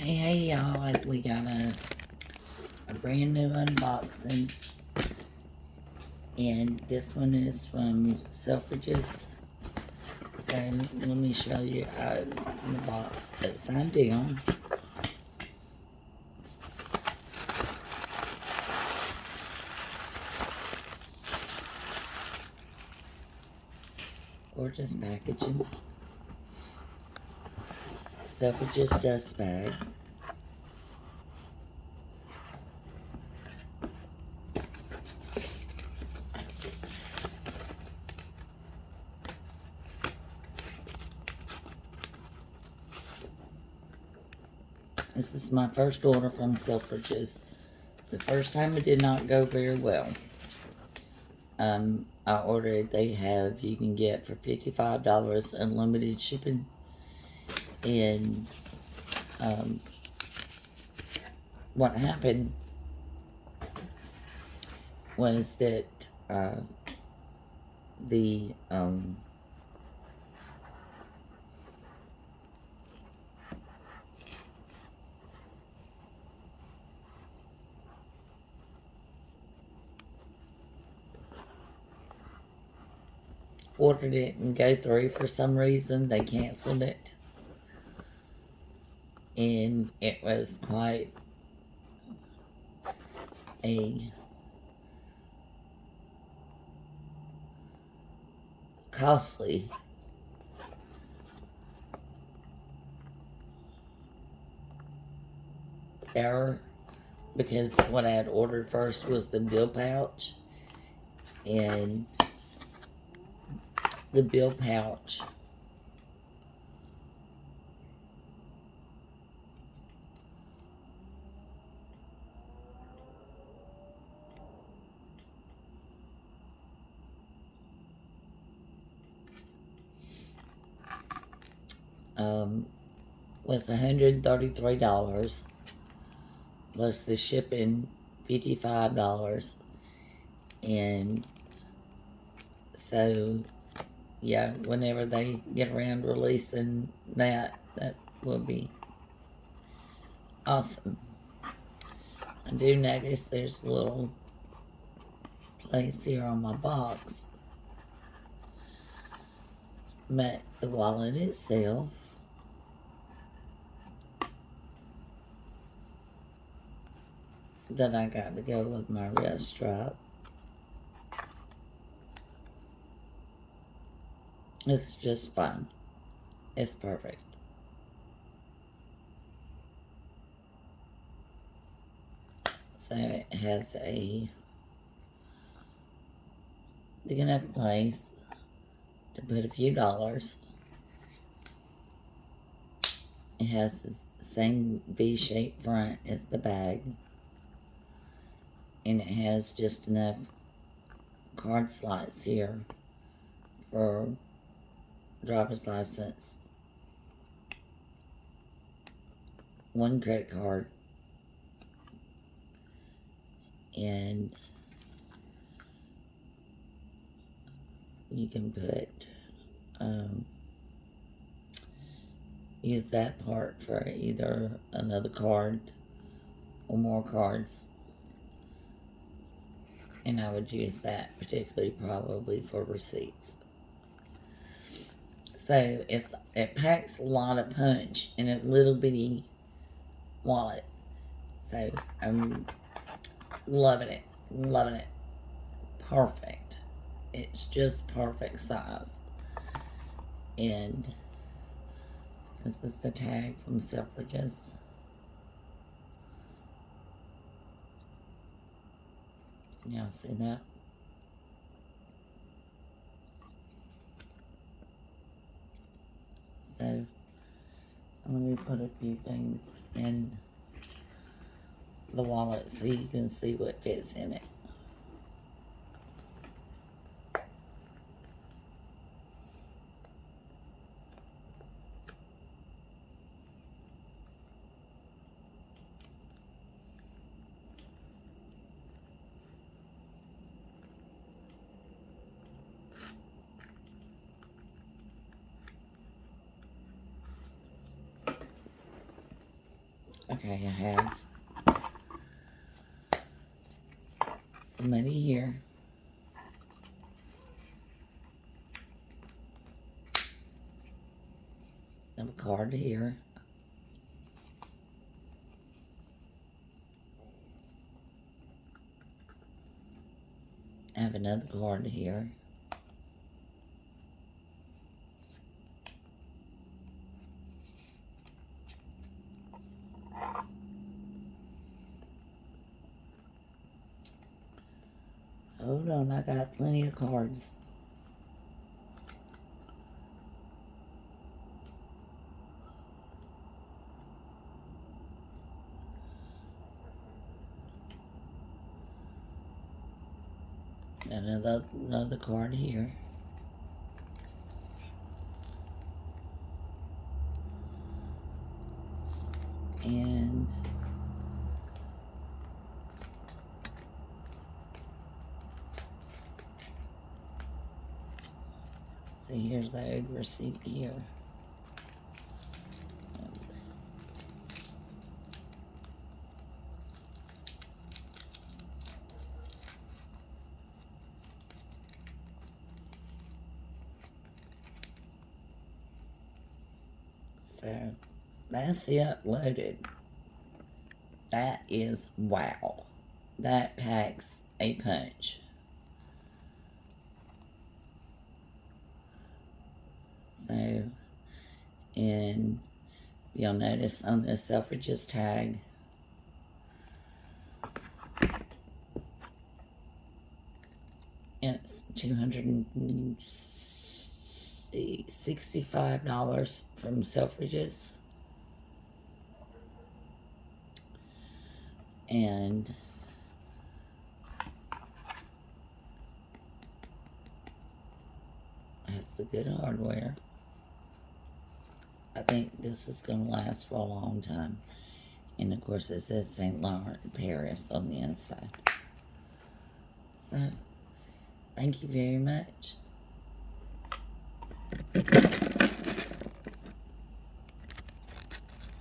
Hey y'all, we got a brand new unboxing, and this one is from Selfridges. So let me show you in the box upside down. Gorgeous packaging. Selfridges dust bag. This is my first order from Selfridges. The first time it did not go very well. I ordered, they have, you can get for $55 unlimited shipping. And what happened was that the ordered it and go through for some reason. They canceled it, and it was quite a costly error, because what I had ordered first was the bill pouch, and the bill pouch was $133 plus the shipping $55, and so yeah, whenever they get around to releasing that will be awesome. I do notice there's a little place here on my box, but the wallet itself that I got to go with my wrist strap is just fun. It's perfect. So it has a big enough place to put a few dollars. It has the same V-shaped front as the bag, and it has just enough card slots here for driver's license, one credit card, and you can put use that part for either another card or more cards, and I would use that particularly probably for receipts. So it packs a lot of punch in a little bitty wallet. So I'm loving it. Perfect. It's just perfect size. And this is the tag from Selfridges. Y'all see that? So let me put a few things in the wallet so you can see what fits in it. Okay, I have some money here. I have a card here. I have another card here. Hold on, I got plenty of cards. Another card here. And so here's the old receipt here. So that's it loaded. That is wow. That packs a punch. So, and you'll notice on the Selfridges tag, it's $265 from Selfridges. And has the good hardware. I think this is going to last for a long time. And of course it says St. Laurent, Paris on the inside. So, thank you very much.